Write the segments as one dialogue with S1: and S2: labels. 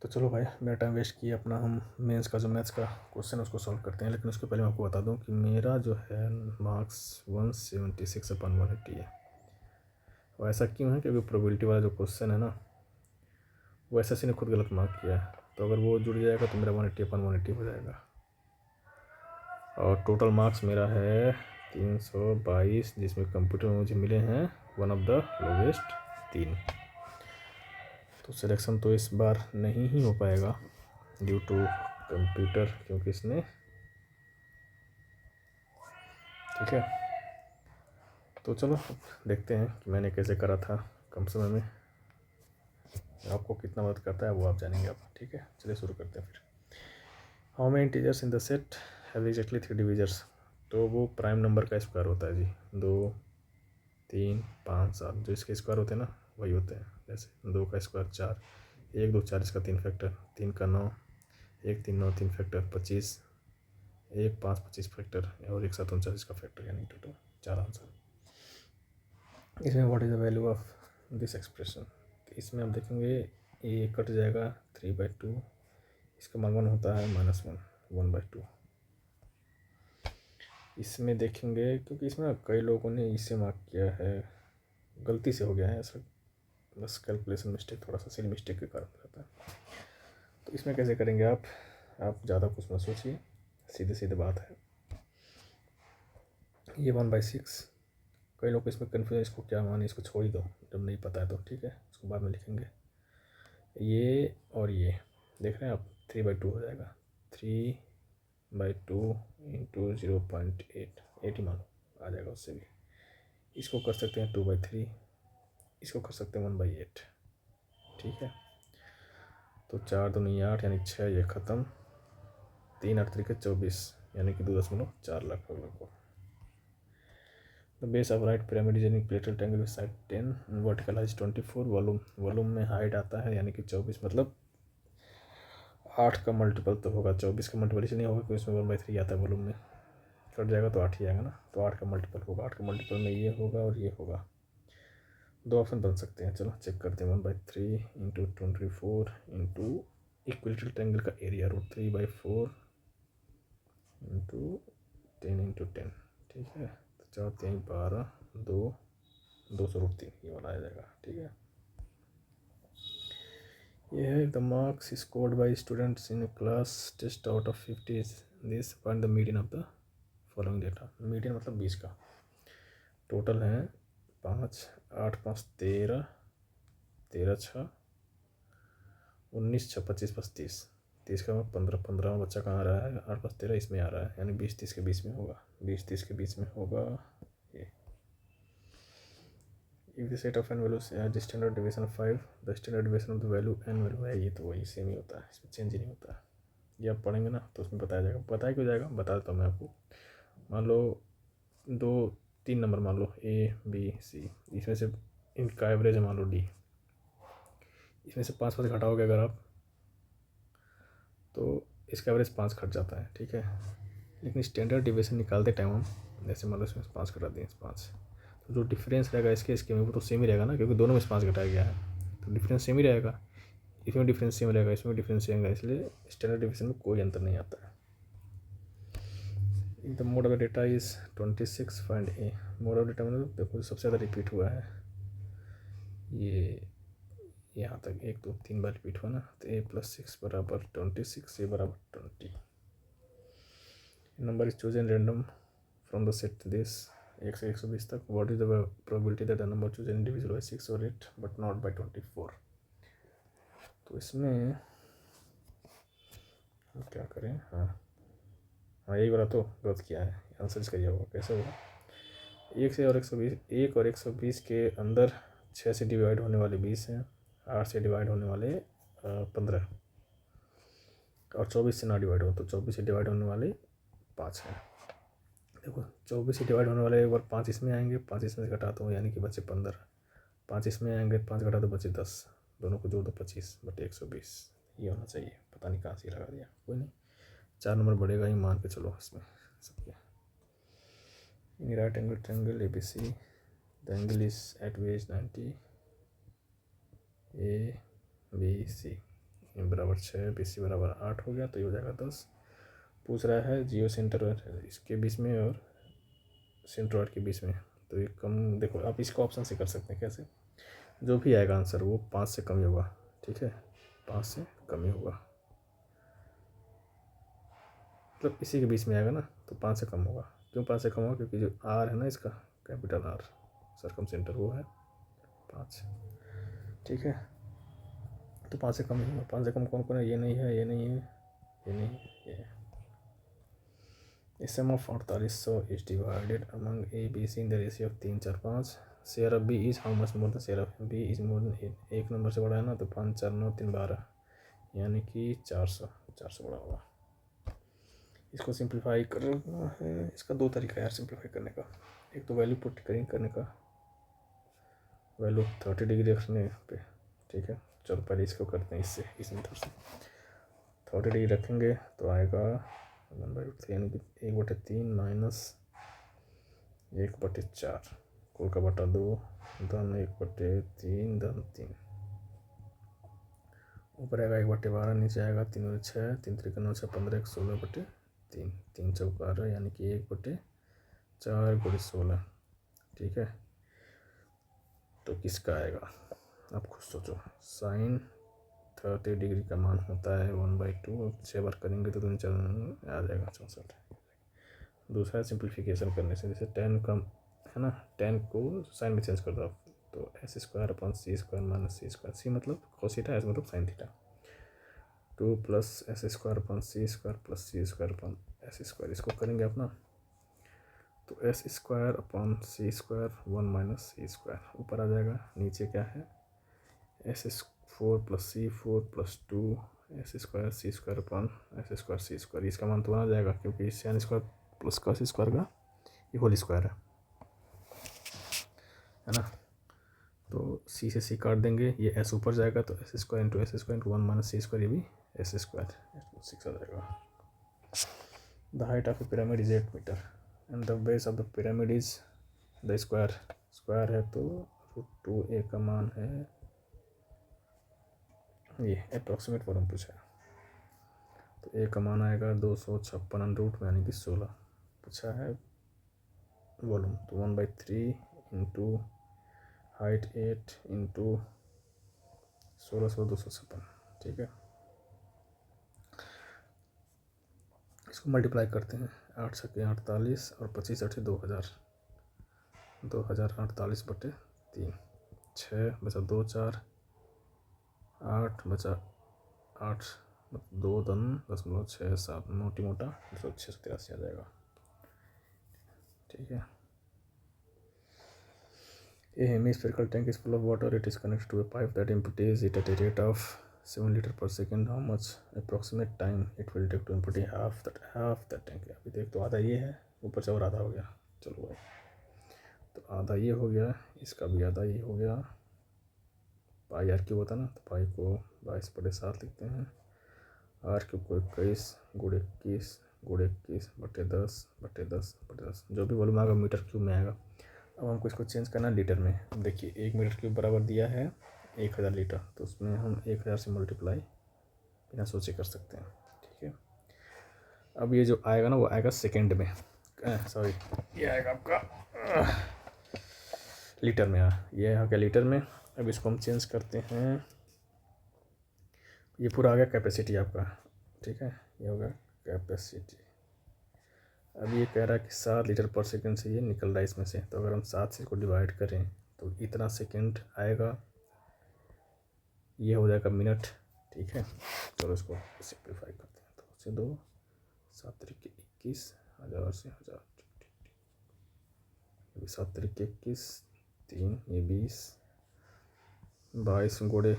S1: तो चलो भाई, मेरा टाइम वेस्ट किया अपना। हम मेंस का जो मैथ्स का क्वेश्चन है उसको सॉल्व करते हैं। लेकिन उसके पहले मैं आपको बता दूं कि मेरा जो है मार्क्स 176/180 है। और ऐसा क्यों है? क्योंकि प्रोबेबिलिटी वाला जो क्वेश्चन है ना, वो एसएससी ने खुद गलत मार्क किया है। तो अगर वो जुड़ जाएगा तो मेरा 180/180 हो जाएगा। और टोटल मार्क्स मेरा है 322, जिसमें कंप्यूटर में मुझे मिले हैं वन ऑफ द लोवेस्ट 3। तो सिलेक्शन तो इस बार नहीं ही हो पाएगा ड्यू टू कंप्यूटर, क्योंकि इसने, ठीक है। तो चलो देखते हैं कि मैंने कैसे करा था कम समय में। आपको कितना मदद करता है वो आप जानेंगे अब, ठीक है। चलिए शुरू करते हैं फिर। How many integers in the set have exactly 3 divisors. तो वो प्राइम नंबर का स्क्वायर होता है जी। 2, 3, 5, 7 जो इसके स्क्वायर होते हैं ना, वही होते हैं। जैसे 2 का स्क्वायर 4, 1, 2, 4 इसका 3 फैक्टर, 3 का 9, 1, 3, 9 3 फैक्टर 25, 1, 5 25 फैक्टर, और 1, 7 49 का फैक्टर, यानी टोटल 4 आंसर। इसमें what is the value of this expression. इसमें आप देखेंगे ये कट जाएगा 3/2, इसका मान 1 होता है -1, 1/2। इसमें देखेंगे, क्योंकि इसमें कई लोगों ने इसे मार्क किया है, गलती से हो गया है ऐसा, बस कैलकुलेशन मिस्टेक, थोड़ा सा सिली मिस्टेक के कारण रहता है। तो इसमें कैसे करेंगे आप ज़्यादा कुछ मत सोचिए, सीधे सीधे बात है। ये 1/6, कई लोग इसमें कन्फ्यूजन, इसको क्या माने, इसको छोड़ ही दो जब नहीं पता है तो, ठीक है, उसको बाद में लिखेंगे। ये और ये देख रहे हैं आप, 3/2 हो जाएगा। 3/2 इंटू 0.8, 8 ही मानो, आ जाएगा उससे भी। इसको कर सकते हैं 2/3, इसको कर सकते हैं 1/8, ठीक है। तो 4 दूनी 8, यानी 6, ये ख़त्म। 3 8 3 24, यानी कि 2.4 लाख लगभग। The base of right pyramid is equilateral triangle with side 10, vertical height 24, volume में हाइट आता है यानी कि 24, मतलब 8 का मल्टीपल तो होगा, 24 का मल्टीपल इसलिए नहीं होगा क्योंकि इसमें 1/3 आता है, वॉल्यूम में कट जाएगा तो 8 ही आएगा ना। तो 8 का मल्टीपल होगा, 8 का मल्टीपल में ये होगा और ये होगा। दो ऑप्शन बन सकते हैं, चलो चेक करते हैं। 1/3 इंटू 24 इंटू इक्विलेटरल ट्रायंगल का एरिया √3/4 इंटू 10 इंटू 10, ठीक है। तो 4 3 12, 200√3 ये वाला आ जाएगा, ठीक है। ये है the marks scored by students in class test out of 50 this find the median of the following data. Median मतलब 20 का। टोटल है 5, 8 5 13, 13 6 19 6 25 35, 30 का 15, 15 बच्चा कहाँ आ रहा है, 8 5 13 इसमें आ रहा है, यानी 20 30 के बीच में होगा, 20 30 के बीच में होगा ये। If the set of n values the standard division 5, the standard division of the value n value है, ये तो वही सेम ही होता है, इसमें चेंज ही नहीं होता है। ये आप पढ़ेंगे ना तो उसमें बताया जाएगा। बताया क्यों जाएगा, बता देता हूँ मैं आपको। मान लो 2 3 नंबर मान लो A B C, इसमें से इनका एवरेज है मान लो D, इसमें से 5 घटाओगे अगर आप, तो इसका एवरेज 5 घट जाता है, ठीक है। लेकिन स्टैंडर्ड डिवीजन निकालते टाइम हम, जैसे मान लो इसमें 5 घटा दिए 5, तो जो डिफरेंस रहेगा इसके में वो तो सेम ही रहेगा ना, क्योंकि दोनों में से 5 घटाया गया है, तो डिफरेंस सेम ही रहेगा। इसमें डिफरेंस सेम रहेगा, इसमें डिफरेंस सेम रहेगा, इसलिए स्टैंडर्ड डिवीजन में कोई अंतर नहीं आता है। The mode of data is 26, find A. Mode of data मतलब देखो सबसे ज़्यादा रिपीट हुआ है ये, यहाँ तक 1 2 3 बार रिपीट हुआ ना, तो A+6 बराबर 26, A बराबर 20। Number is chosen random from the set this 1 से 120 तक। What is the probability that the number chosen individual bye 6 और 8 बट नॉट बाय 24। तो इसमें हम क्या करें, हाँ यही वाला तो गलत किया है, आंसर इसका ये होगा। कैसे होगा, 1 से और 120, 1 और 120 के अंदर 6 से डिवाइड होने वाले 20 हैं, 8 से डिवाइड होने वाले 15, और 24 से ना डिवाइड हो तो 24 से डिवाइड होने वाले 5 हैं। देखो 24 से डिवाइड होने वाले एक बार 5 इसमें आएंगे, 5 इसमें से घटाता हूँ यानी कि बचे 15, 5 इसमें आएंगे, 5 घटा तो बचे 10, दोनों को जोड़ दो 25 बटे 120, ये होना चाहिए। पता नहीं कहाँ से लगा दिया, कोई नहीं, 4 नंबर बढ़ेगा ही मान के चलो इसमें सबके। In right angle triangle ABC the angle is at वेज 90 ABC, ए बराबर 6, बी सी बराबर 8 हो गया, तो ये हो जाएगा 10। पूछ रहा है जियो सेंटर इसके बीच में और सेंट्रॉइड के बीच में, तो ये कम, देखो आप इसको ऑप्शन से कर सकते हैं। कैसे? जो भी आएगा आंसर वो 5 से कम ही होगा, ठीक है, 5 से कम ही होगा, मतलब इसी के बीच में आएगा ना, तो 5 से कम होगा। क्यों 5 से कम होगा? क्योंकि जो आर है ना इसका, कैपिटल आर सरकम सेंटर, वो है 5, ठीक है, तो 5 से कम ही होगा। 5 से कम कौन कौन है? ये नहीं है, ये नहीं है, ये नहीं है, ये है। The sum of 4800 is divided among A, B, C in the ratio of 3, 4, 5. Share of B is how much more than share of B is more than 8। एक नंबर से बड़ा है ना, तो 5, 4, 9, 3, 12, यानी कि 400 बड़ा होगा। इसको सिंप्लीफाई करना है। इसका दो तरीका है यार सिंप्लीफाई करने का। एक तो वैल्यू पुट करने का, वैल्यू 30 डिग्री रखने पे, ठीक है। चलो पहले इसको करते हैं इससे, इस मेथड से। 30 डिग्री रखेंगे तो आएगा 1/3, यानी कि 1/3 माइनस 1/4, कुल का बटा 2 धन 1/3 धन 3। ऊपर आएगा 1/12, नीचे आएगा 3/6, 3 3 9 6 15 1 16/3, 3 चौका 12, यानी कि 1/4 गुणे 16, ठीक है। तो किसका आएगा आप खुद सोचो। साइन 30 डिग्री का मान होता है 1/2, 6 बार करेंगे तो 2 4 आ जाएगा 64। दूसरा सिंप्लीफिकेशन करने से, जैसे 10 का है ना, 10 को साइन में चेंज कर दो आप, तो s² / c² - c मतलब cos थीटा, s मतलब sine theta. 2 + s² / c² + c² / s², इसको करेंगे अपना, तो s² / c² 1 - c², ऊपर आ जाएगा। नीचे क्या है? s4 + c4 + 2 s² c² / s² c², इसका मान तो आ जाएगा क्योंकि sin² + cos² का ये होल स्क्वायर है ना। तो c से c काट देंगे, ये s ऊपर जाएगा, तो s² × s² × 1 - c², ये भी s², 6 आ जाएगा। The height of a pyramid is 8 metre and the base of the pyramid is the square है, तो √2a का मान है, ये अप्रॉक्सीमेट वॉल्यूम पूछा है, तो a का मान आएगा 256 रूट में, यानी कि 16 पूछा है वॉल्यूम, तो 1/3 इंटू हाइट 8 इंटू 1600 256, ठीक है। इसको मल्टीप्लाई करते हैं, 8 × 48 और 25 × 2000, 2048/3, 6 बचा 2 4, 8 बचा 8, 2 धन 0.6 7, मोटी मोटा 683 आ जाएगा, ठीक है। A hemispherical tank is full of water. It is connected to a pipe that empties it at a rate of 7 liters per second. How much approximate time it will take to empty half that tank? अभी देख, तो आधा ये है, ऊपर से और आधा हो गया। चलो भाई, तो आधा ये हो गया, इसका भी आधा ये हो गया। पाई r क्यूब होता ना, तो पाई को 22/7 लिखते हैं। r क्यूब को 21 × 21 × 21/10/10/10, जो भी वॉल्यूम आएगा मीटर क्यूब में आएगा। अब हमको इसको चेंज करना है लीटर में। देखिए 1 मीटर क्यूब बराबर दिया है 1000 लीटर, तो उसमें हम 1000 से मल्टीप्लाई बिना सोचे कर सकते हैं, ठीक है। अब ये जो आएगा ना, वो आएगा सेकेंड में, सॉरी ये आएगा आपका लीटर में, ये आ गया लीटर में। अब इसको हम चेंज करते हैं, ये पूरा आ गया कैपेसिटी आपका, ठीक है, ये होगा कैपेसिटी। अब ये कह रहा है कि 7 लीटर पर सेकंड से ये निकल रहा है इसमें से, तो अगर हम 7 से इसको डिवाइड करें तो इतना सेकंड आएगा, ये हो जाएगा मिनट, ठीक है। चलो इसको सिंप्लीफाई करते हैं, तो उससे 2 7 तरीके 21, 1000 से 1000, 7 तरीके 21, 3 ये 20, 22 ×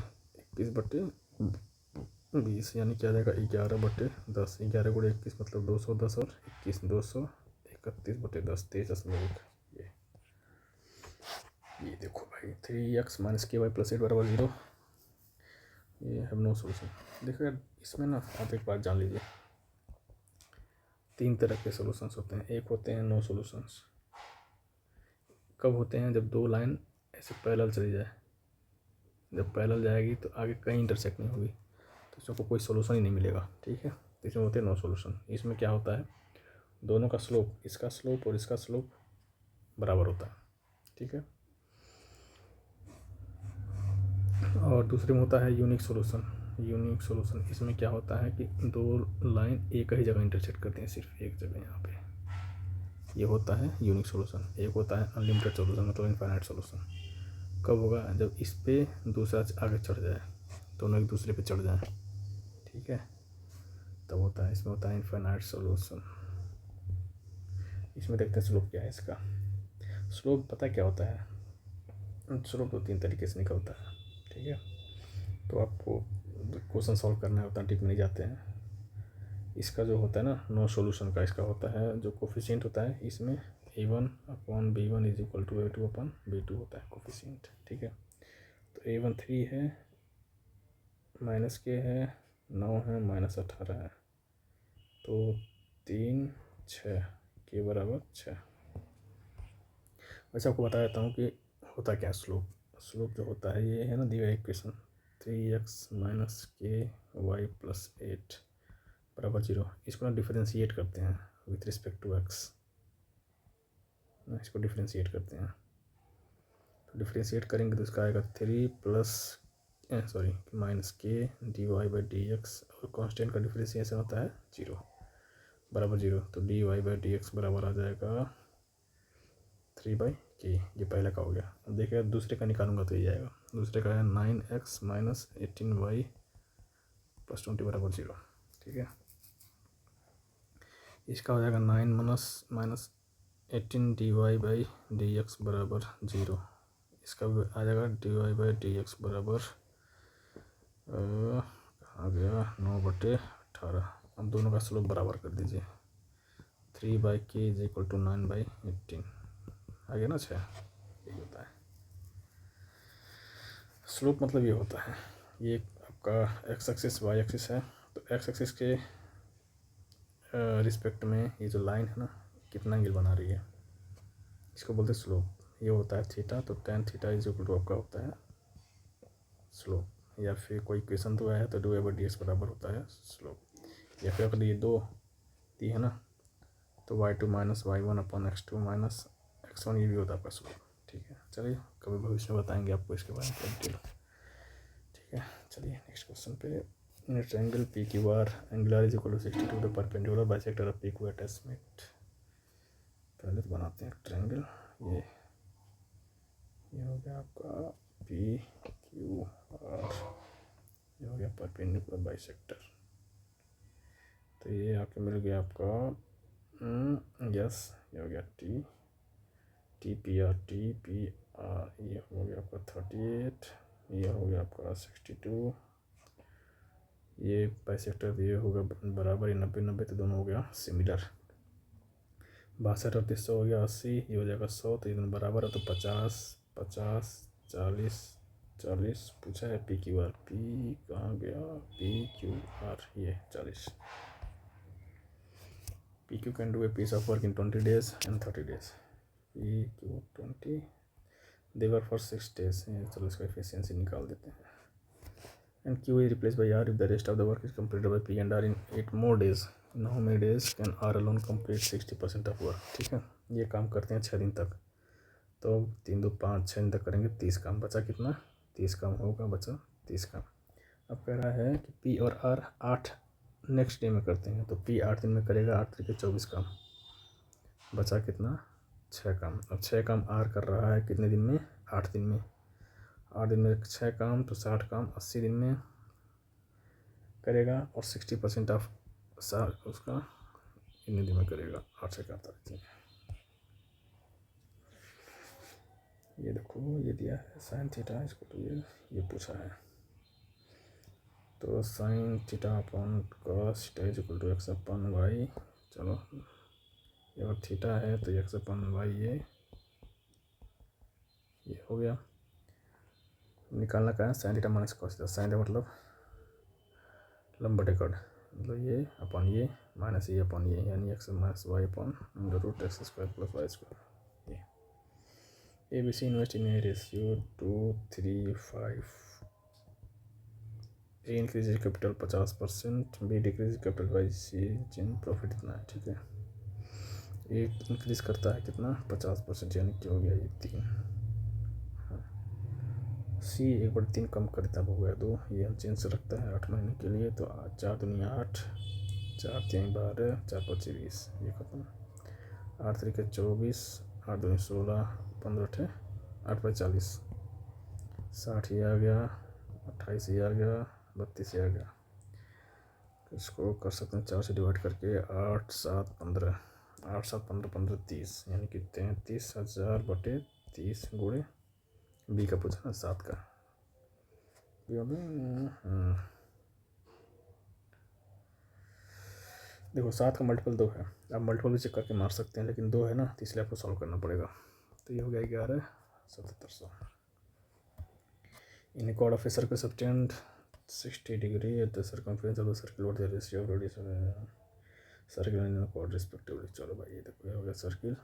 S1: 21/20, यानी क्या आ जाएगा 11/10, 11 × 21 मतलब 210, और 21 231/10, 23.1। ये देखो भाई 3x - ky + 8 = 0। ये हैव नो सोल्यूशन। देखो यार इसमें ना आप एक बात जान लीजिए, 3 तरह के सोल्यूशंस होते हैं। एक होते हैं नो सोल्यूशंस, कब होते हैं? जब दो लाइन ऐसे पैरेलल चली जाए, जब पैरेलल जाएगी तो आगे कहीं इंटरसेक्ट नहीं होगी, तो इसमें कोई सोल्यूशन ही नहीं मिलेगा, ठीक है। तो इसमें होते हैं नो सोल्यूशन। इसमें क्या होता है, दोनों का स्लोप, इसका स्लोप और इसका स्लोप बराबर होता है, ठीक है। और दूसरे में होता है यूनिक सोल्यूशन। यूनिक सोल्यूशन इसमें क्या होता है कि दो लाइन एक ही जगह इंटरसेक्ट करती हैं, सिर्फ एक जगह यहाँ पे, ये होता है यूनिक सोल्यूशन। एक होता है अनलिमिटेड सोल्यूशन, मतलब इनफाइनाइट सोल्यूशन। कब होगा, जब इस पे दूसरा आगे चढ़ जाए, दोनों एक दूसरे पे चढ़ जाए, ठीक है, तब होता है। इसमें होता है इनफाइनाइट सोल्यूशन। इसमें देखते हैं स्लोप क्या है इसका। स्लोप पता क्या होता है, स्लोप दो तीन तरीके से निकलता है, ठीक है। तो आपको क्वेश्चन सॉल्व करना है, उतना डीप में नहीं जाते हैं। इसका जो होता है ना नो सॉल्यूशन का, इसका होता है जो कोफिशिएंट होता है इसमें a1 upon b1 is equal to a2 upon b2 होता है कोफिशिएंट, ठीक है। तो a1 3 है, माइनस के है 9 है, माइनस 18 है, तो 3 6 के बराबर 6। वैसे आपको बता देता हूँ कि होता क्या है स्लोप। स्लोप जो होता है ये है ना, दिया equation 3x minus k y plus 8 बराबर 0। इसको ना डिफरेंशिएट करते हैं विथ रिस्पेक्ट टू x, इसको डिफरेंशिएट करते हैं। तो डिफरेंशिएट करेंगे तो इसका आएगा 3 plus minus k d y by d x, और कॉन्स्टेंट का डिफरेंशिएशन होता है 0 बराबर 0। तो d y by d x बराबर आ जाएगा 3 बाई के, ये पहले का हो गया। अब देखिए दूसरे का निकालूंगा तो ये आएगा, दूसरे का है 9x माइनस 18y प्लस 20 बराबर 0, ठीक है। इसका हो जाएगा 9 minus 18 d y by d x बराबर 0। इसका भी आ जाएगा d y by d x बराबर कहाँ गया 9/18। अब दोनों का स्लोप बराबर कर दीजिए, 3 बाई के इज इक्वल टू 9/18 आ गया ना 6। यही होता है स्लोप, मतलब ये होता है। ये आपका एक्स एक्सिस वाई एक्सिस है, तो एक्स एक्सिस के रिस्पेक्ट में ये जो लाइन है ना कितना एंगल बना रही है, इसको बोलते हैं स्लोप। ये होता है थीटा, तो tan theta is equal to आपका होता है स्लोप। या फिर कोई इक्वेशन तो है तो d y by d x बराबर होता है स्लोप। या फिर अगर ये दो दी है ना, तो y2 minus y1 upon x2 minus x1, ये भी होता है आपका स्लोप, ठीक है। चलिए कभी भविष्य में बताएंगे आपको इसके बारे में डिटेल, ठीक है। चलिए नेक्स्ट क्वेश्चन पे। In triangle P Q R angle R is equal to 62 the perpendicular bisector of P Q attachment. पहले तो बनाते हैं ट्रायंगल। ये हो गया आपका पी क्यू आर, ये हो गया परपेंडिकुलर बाइसेक्टर। तो ये आपको मिल गया आपका यस, ये हो गया टी पी आर, ये हो गया आपका 38, ये हो गया आपका 62, ये बाइसेक्टर ये होगा बराबर 90-90, तो दोनों हो गया सिमिलर। 62 और 300 हो गया 80, ये हो जाएगा 100, तो ये दोनों बराबर है, तो 50 50 40 40 पूछा है पी क्यू आर। पी कहाँ गया, पी क्यू आर ये 40। P Q can do a piece of work in 20 days and 30 days। P Q 20 they work for 6 days। चलो इसका एफिशिएंसी निकाल देते हैं। And Q is replaced by R if the rest of the work is completed by P and R in 8 more days। In how many days can R alone complete 60% of work, ठीक है। ये काम करते हैं 6 दिन तक, तो 3 2 5 6 दिन तक करेंगे 30 काम, बचा कितना 30 काम होगा, बचा 30 काम। अब कह रहा है कि पी और आर 8 नेक्स्ट डे में करते हैं, तो पी 8 दिन में करेगा, 8 तरीके 24 काम, बचा कितना 6 काम। अब 6 काम आर कर रहा है कितने दिन में, 8 दिन में। 8 दिन में 6 काम, तो 60 काम 80 दिन में करेगा, और 60% ऑफ उसका इन दिन में करेगा, 8 से करता रहते हैं। ये देखो ये दिया है साइन थीटा, इसको तो ये पूछा है, तो sine theta upon cos theta is equal to x upon y. चलो ये अगर थीटा है तो एक्स अपॉन वाई ये हो गया। निकालना का है sine theta minus cos theta. Sine theta मतलब लंबा टेकड़, मतलब ये अपॉन ये माइनस ये अपॉन ये, यानी x minus y upon root x square plus y square. ये ABC invest in a ratio 2 3 5 A increase capital 50%, B decrease capital by C जिन प्रॉफिट इतना है, ठीक है। ए इंक्रीज करता है कितना 50%, यानी कि हो गया ये 3। सी 1/3 कम करता है, हो गया 2। ये हम चेंज रखता है 8 महीने के लिए, तो 4 दूनी 8, 4 3 12, 4 5 20, ये खत्म। 8 3 के 24, 8 दूनी 16, 15 थे 8 बाई 40, 60 ये आ गया, 28 ये आ गया, 32 ये आ गया। इसको कर सकते हैं 4 से डिवाइड करके, 8 7 15, 8 7 15 15 30, यानी कि 33,000 बटे 30 गुणे बी का पूछा ना 7 का। देखो 7 का मल्टीपल 2 है, आप मल्टीपल भी चेक करके मार सकते हैं, लेकिन 2 है ना, तो इसलिए आपको सॉल्व करना पड़ेगा। तो ये हो गया 11,7700। In a chord of a circle subtend 60 degree at the circumference of the circle, what the ratio of radius circle in chord respectively. चलो भाई, ये देखो, ये हो गया सर्किल,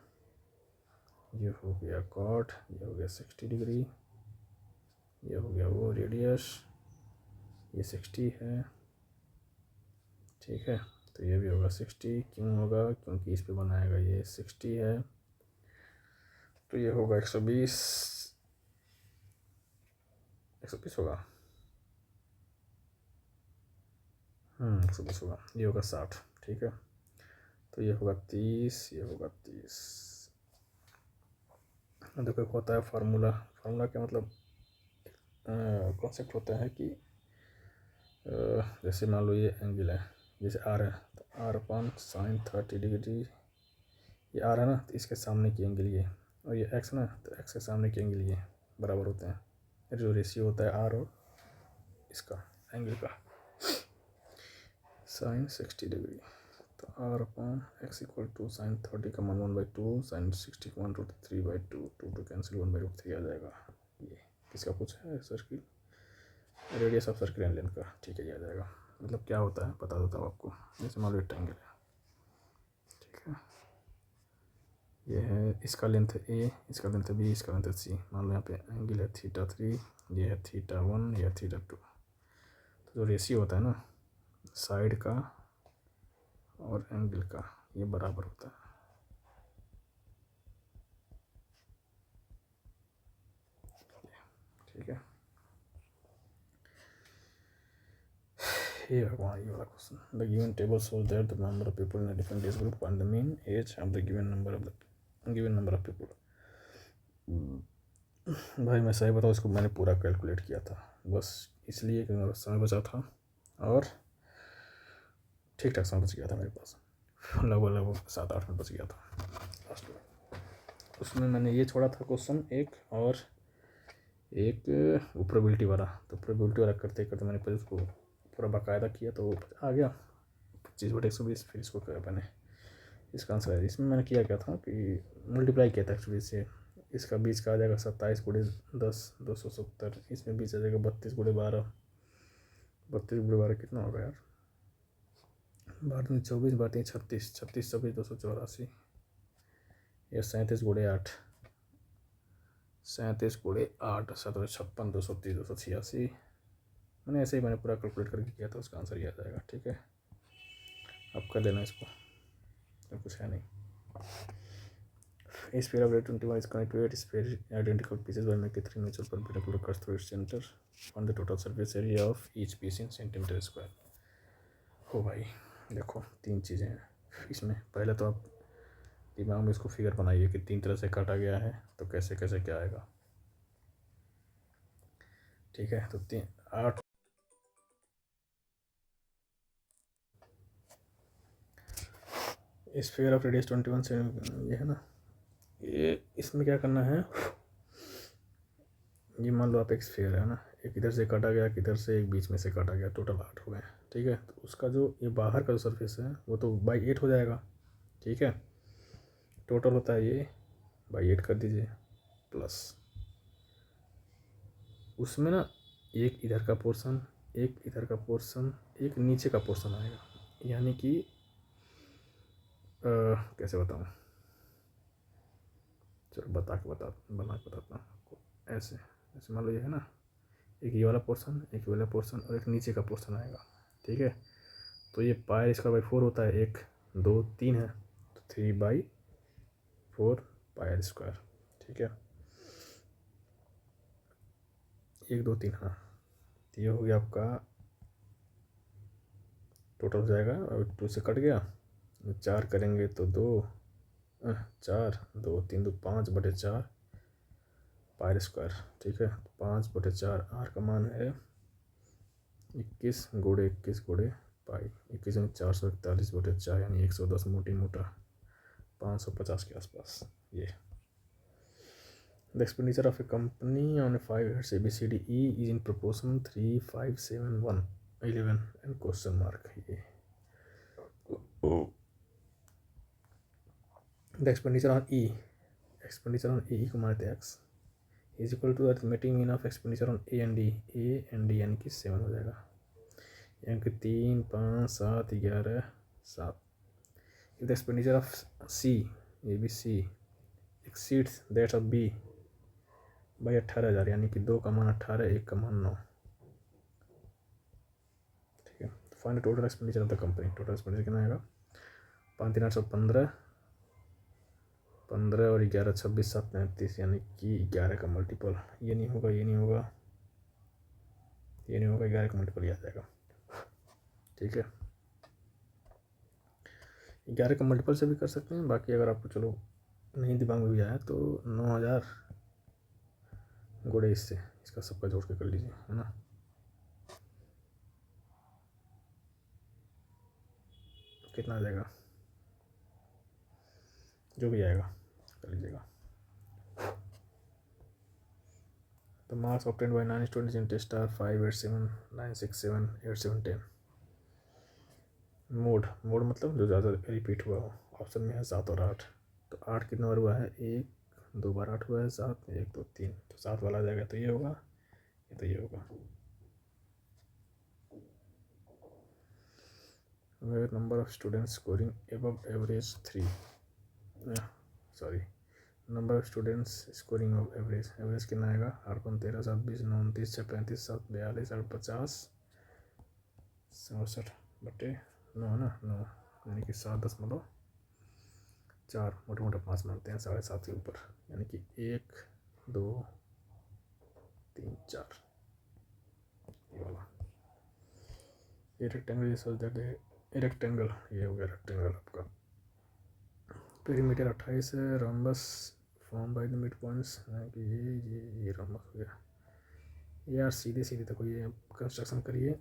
S1: ये हो गया कॉर्ड, ये हो गया 60 डिग्री, ये हो गया वो रेडियस, ये 60 है, ठीक है। तो ये भी होगा 60, क्यों होगा, क्योंकि इस पे बनाएगा ये 60 है, तो ये होगा 120, 120 होगा, 120 होगा, ये होगा 60, ठीक है। तो ये होगा 30, ये होगा 30। देखो एक होता है फार्मूला, फार्मूला क्या मतलब कॉन्सेप्ट होता है कि जैसे मान लो ये एंगल है, जैसे आर है, तो आर अपन साइन 30 डिग्री, ये आर है ना, तो इसके सामने की एंगल ये, और ये एक्स ना, तो एक्स के सामने की एंगल ये बराबर होते हैं। जो रेशियो होता है आर और इसका एंगल का, साइन 60 डिग्री, तो R upon x equal to sine 30 का मान 1/2, साइन 60 का मान √3/2, 2 कैंसिल 1/3 आ जाएगा। ये किसका पूछा है, circle radius of circle and length का, ठीक है, ये आ जाएगा। मतलब क्या होता है बता देता हूँ आपको, जैसे मान लो रेक्टेंगल है, ठीक है, ये है, इसका लेंथ है ए, इसका लेंथ है बी, इसका लेंथ है सी। मान लो यहाँ पे एंगल है θ3, ये है θ1, ये है θ2। तो जो रेशियो होता है ना साइड का और एंगल का, ये बराबर होता है, ठीक है। ये भगवान, ये वाला question, the given table shows that the number of people in a different age group and the mean age of the given number of people. भाई मैं सही बताऊँ, इसको मैंने पूरा कैलकुलेट किया था, बस इसलिए कि मेरा समय बचा था और ठीक ठाक समय बच गया था मेरे पास, लगभग 7-8 मिनट बच गया था लास्ट में। उसमें मैंने ये छोड़ा था क्वेश्चन एक, और एक वो प्रोबेबिलिटी वाला, तो प्रोबेबिलिटी वाला करते करते मैंने फिर उसको पूरा बाकायदा किया, तो आ गया 25/120। फिर इसको किया मैंने, इसका आंसर है। इसमें मैंने किया क्या था कि मल्टीप्लाई किया था एक्चुअली इससे, इसका बीच का आ जाएगा 27 × 10 270, इसमें बीच आ जाएगा 32 × 12, 32 × 12 कितना होगा यार, 12 में 24, 12 36, 36 24 284, या 37 × 8, 37 × 8 756 230 286। मैंने ऐसे ही मैंने पूरा कैलकुलेट करके किया था, उसका आंसर ये आ जाएगा, ठीक है। अब कर लेना इसको, तो कुछ है नहीं। A sphere of radius 21 is connected to 8 sphere identical pieces by making 3 mutual perpendicular cuts through its center. Find the total surface area of each piece in centimeter square. हो भाई देखो 3 चीज़ें हैं इसमें। पहले तो आप दिमाग में इसको फिगर बनाइए कि 3 तरह से काटा गया है, तो कैसे कैसे क्या आएगा, ठीक है। तो 8 स्फीयर ऑफ रेडियस 21 से ये है ना, ये इसमें क्या करना है, ये मान लो आप एक स्फीयर है ना, एक इधर से काटा गया, किधर से एक बीच में से काटा गया, टोटल 8 हो गए, ठीक है। तो उसका जो ये बाहर का जो सरफेस है वो तो बाई 8 हो जाएगा, ठीक है। टोटल होता है ये बाई 8 कर दीजिए, प्लस उसमें ना एक इधर का पोर्शन, एक इधर का पोर्शन, एक नीचे का पोर्शन आएगा, यानी कि कैसे बताऊँ, चलो बना के बताता हूँ आपको। ऐसे मान लो ये है ना, एक ये वाला पोर्शन, एक ये वाला पोर्शन और एक नीचे का पोर्शन आएगा। ठीक है, तो ये पाई स्क्वायर बाई 4 होता है, 1 2 3 है, तो 3/4 पाई स्क्वायर। ठीक है, 1 2 3, हाँ, तो ये हो गया आपका टोटल हो जाएगा। और 2 से कट गया, 4 करेंगे तो 2 4 2 3 2 5/4 पाई स्क्वायर। ठीक है, 5/4 आर का मान है 21 गुणे 21 गुणे पाई, 21 में 441/4 यानी 110 मोटी मोटा 550 के आसपास। ये the expenditure of a company on a 5 years ABCDE is in proportion 3 5 7 1 11 and question mark. ये the expenditure on E, expenditure on E को मानते हैं x is equal to arithmetic mean of expenditure on A and D यानी कि 7 हो जाएगा, यानी कि 3 5 7 11 7। If the expenditure of C ABC exceeds that of B by 18,000 यानी कि 2 का मान 18, 1 का मान 9। ठीक है, तो find total expenditure of the company. Total expenditure कितना आएगा, 5 3 815 15 और 11 26 7 35 यानी कि 11 का मल्टीपल। ये नहीं होगा, ये नहीं होगा, ये नहीं होगा, 11 का मल्टीपल ये आ जाएगा। ठीक है, 11 का मल्टीपल से भी कर सकते हैं, बाकी अगर आपको चलो नहीं दिमाग में भी आया तो 9,000 गुणे इससे, इसका सबका जोड़ के कर लीजिए, है ना। कितना आ जाएगा, जो भी आएगा कर लीजिएगा। The marks obtained by 9 students in test are 5 8 7 9 6 7 8 7 10। Mode मतलब जो ज़्यादा रिपीट हुआ हो, ऑप्शन में है 7 और 8। तो 8 कितना बार हुआ है, 1 2 बार 8 हुआ है, 7 1 2 3, तो 7 वाला आ जाएगा, तो ये होगा, ये तो ये होगा। Number of students scoring above average 3, sorry, number of students scoring of average, average कितना आएगा, 8 13 7 20 9 29 6 35 7 42 8 50 67/9 है ना, 9 यानी कि 7.4, मोटे मोटे 5 मानते हैं, 7.5 के ऊपर, यानी कि 1 2 3 4 ये वाला। ये रेक्टेंगल रेक्टेंगल, ये हो गया रेक्टेंगल आपका। पेरीमीटर 28 है, rhombus form by the mid points, कि ये रॉम्बस हो गया। यार सीधे सीधे तक ये कंस्ट्रक्शन करिए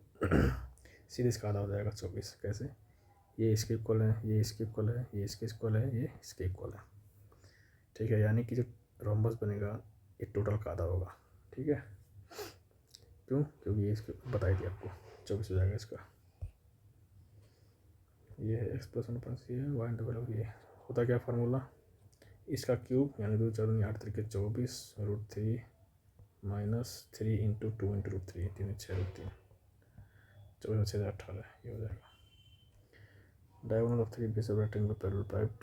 S1: सीधे इसका आधा हो जाएगा 24। कैसे, ये इसके इक्वल है, ये इसके इक्वल है, ये इसके इक्वल है, ये इसके इक्वल है। ठीक है, यानी कि जो रॉम्बस बनेगा ये टोटल का आधा होगा। ठीक है, क्यों, क्योंकि ये इसके बताई थी आपको, 24 हो जाएगा इसका। ये है x + 1 ये y डबल, ये होता क्या फार्मूला, इसका क्यूब यानी 2 4 8 3 24 √3 -3 × 2 × √3 3 6 √3 24 6 18, ये हो जाएगा। Diagonal of 3 base of rectangle parallelepiped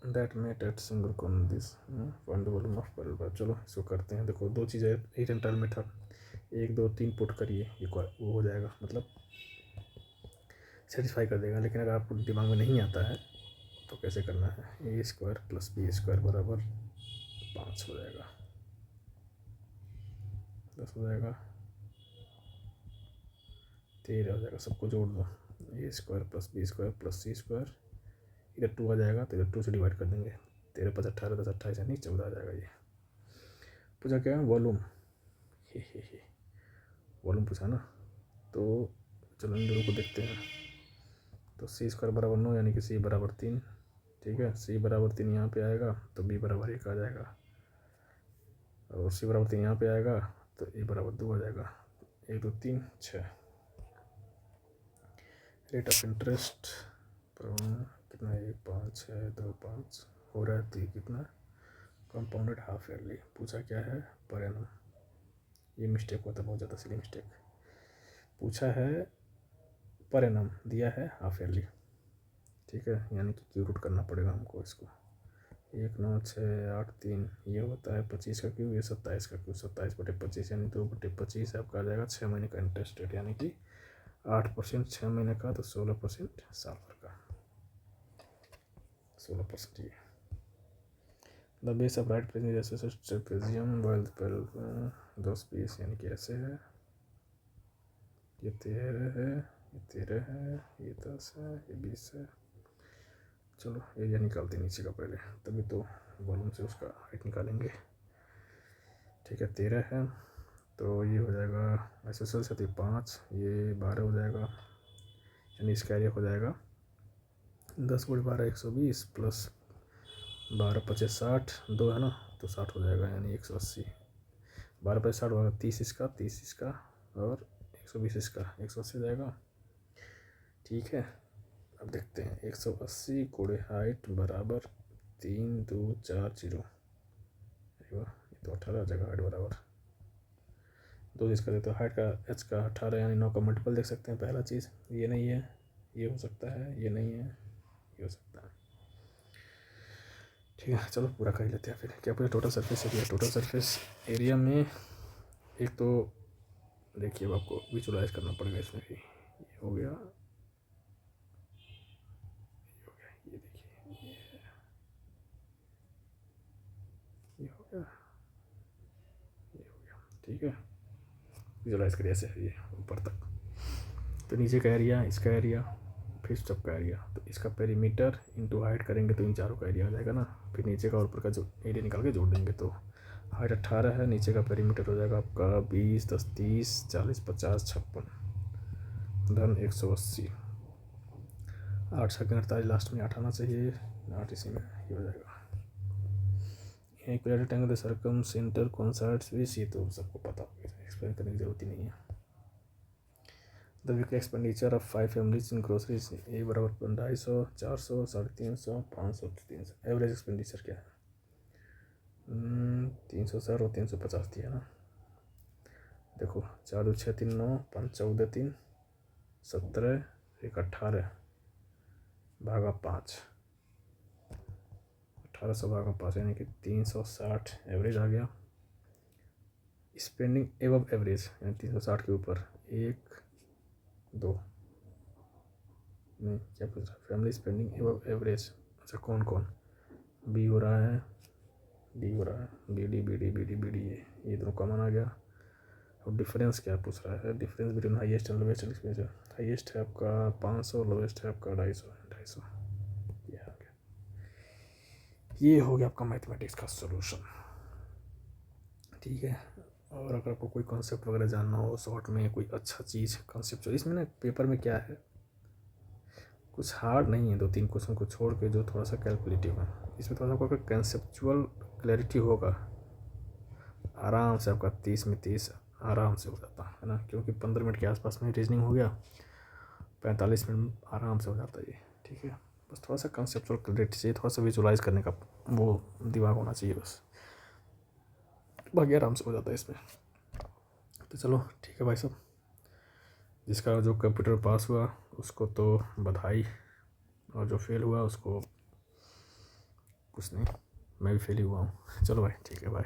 S1: that meet at single corner this find the volume of parallelepiped. चलो इसको करते हैं। देखो दो चीज़ें इरेंटल मेथड, 1 2 3 पुट करिए, इक्वल वो हो जाएगा, मतलब सेटिस्फाई कर देगा। लेकिन अगर आपको दिमाग में नहीं आता है तो कैसे करना है, a² + b² बराबर 5 हो जाएगा, 10 हो जाएगा, 13 हो जाएगा। सबको जोड़ दो, a² + b² + c², इधर 2 आ जाएगा तो इधर 2 से डिवाइड कर देंगे, 13 5 18 10 28 यानी 14 आ जाएगा। ये पूछा क्या है, वॉल्यूम, वॉल्यूम पूछा ना, तो चलो इन दोनों को देखते हैं। तो c² बराबर 9 यानी कि c बराबर 3। ठीक है, c बराबर 3 यहाँ पे आएगा तो b बराबर 1 आ जाएगा, और c बराबर 3 यहाँ पे आएगा तो a बराबर 2 आ जाएगा। 1 2 3 6। रेट ऑफ इंटरेस्ट कितना है, 1 5 6 2 5 हो रहा है, तो कितना कंपाउंडेड हाफ ईयरली। पूछा क्या है, पर एनम। ये मिस्टेक होता है, बहुत ज़्यादा सिली मिस्टेक। पूछा है पर एनम, दिया है हाफ ईयरली। ठीक है, यानी कि क्यू रूट करना पड़ेगा हमको इसको। 19,683 ये होता है 25 का क्यूब, ये 27 का क्यूब, 27/25 यानी 2/25 आपका आ जाएगा 6 महीने का इंटरेस्ट रेट, यानी कि 8% 6 महीने का, तो 16% साल भर का, 16% ये। The base of right present trapezium 10 20 यानी कि ऐसे है, ये 13 है, ये 13 है, ये 10 है, ये 20 है। चलो एरिया निकालते हैं नीचे का पहले, तभी तो वॉल्यूम से उसका हाइट निकालेंगे। ठीक है 13 है, तो ये हो जाएगा SSL से 5, ये 12 हो जाएगा, यानी इसका एरिया हो जाएगा 10 × 12 120 प्लस 12 25 60, 2 है ना, तो 60 हो जाएगा, यानी 180। 12 25 60 होगा, 30 इसका, 30 इसका और 120 इसका, 180 जाएगा। ठीक है, अब देखते हैं 180 × हाइट बराबर 3 2 4 0, ये तो 18 जगह हाइट बराबर 2 चीज़ का देते, तो हाइट का h का 18 यानी 9 का मल्टीपल देख सकते हैं। पहला चीज़ ये नहीं है, ये हो सकता है, ये नहीं है, ये हो सकता है। ठीक है चलो पूरा कर ही लेते हैं फिर। क्या पूछा? Total surface area. Total surface area में एक तो देखिए अब आपको विजुलाइज करना पड़ेगा इसमें भी। ये हो गया, ये देखिए ये हो गया, ये हो गया। ठीक है, विजुलाइज करिए ऐसे ये ऊपर तक। तो नीचे का एरिया, इसका एरिया, फिर सब का एरिया, तो इसका पेरीमीटर इंटू हाइट करेंगे तो इन चारों का एरिया आ जाएगा ना। फिर नीचे का और ऊपर का जो एरिया निकाल के जोड़ देंगे, तो हाइट 18 है, नीचे का पेरीमीटर हो जाएगा आपका 20 10 30 40 50 56 धन 180, 8 7 48 लास्ट में 8 आना चाहिए, 8 इसी में ये हो जाएगा। Equal rectangle circum centre concerts भी सी, तो सबको पता होगा, एक्सप्लेन करने की जरूरत ही नहीं है। The weekly expenditure of 5 families in groceries, a बराबर 250 400 350 500 300। एवरेज एक्सपेंडिचर क्या है? 300 सर और 350 दिया ना। देखो 4 2 6 3 9 5 14 3 17 1 18 भागा 5, 1800 भागा 5 यानी कि 360 एवरेज आ गया। स्पेंडिंग एवब एवरेज यानी 360 के ऊपर 1 2 नहीं, क्या पूछ रहा है? Family spending एवब average. अच्छा कौन कौन? बी हो रहा है, डी हो रहा है, B D B D B D B D, ये दोनों कॉमन आ गया। और डिफरेंस क्या पूछ रहा है? Difference between highest and lowest expenditure. Highest है आपका 500, लोवेस्ट है आपका 250। ये आ गया, ये हो गया आपका मैथमेटिक्स का सॉल्यूशन। ठीक है, और अगर आपको कोई कॉन्सेप्ट वगैरह जानना हो शॉर्ट में, कोई अच्छा चीज़ कॉन्सेप्ट, इसमें ना पेपर में क्या है, कुछ हार्ड नहीं है, 2-3 क्वेश्चन को छोड़ के जो थोड़ा सा कैलकुलेटिव है। इसमें थोड़ा सा आपका कंसेप्चुअल क्लैरिटी होगा, आराम से आपका 30 में 30 आराम से हो जाता है ना, क्योंकि 15 मिनट के आसपास में रीजनिंग हो गया, 45 मिनट में आराम से हो जाता है ये। ठीक है, बस थोड़ा सा कंसेप्चुअल क्लैरिटी चाहिए, थोड़ा सा विजुलाइज करने का वो दिमाग होना चाहिए बस, बाकी आराम से हो जाता है इसमें। तो चलो ठीक है भाई साहब, जिसका जो कंप्यूटर पास हुआ उसको तो बधाई, और जो फेल हुआ उसको कुछ नहीं, मैं भी फेल ही हुआ हूँ। चलो भाई ठीक है, बाय।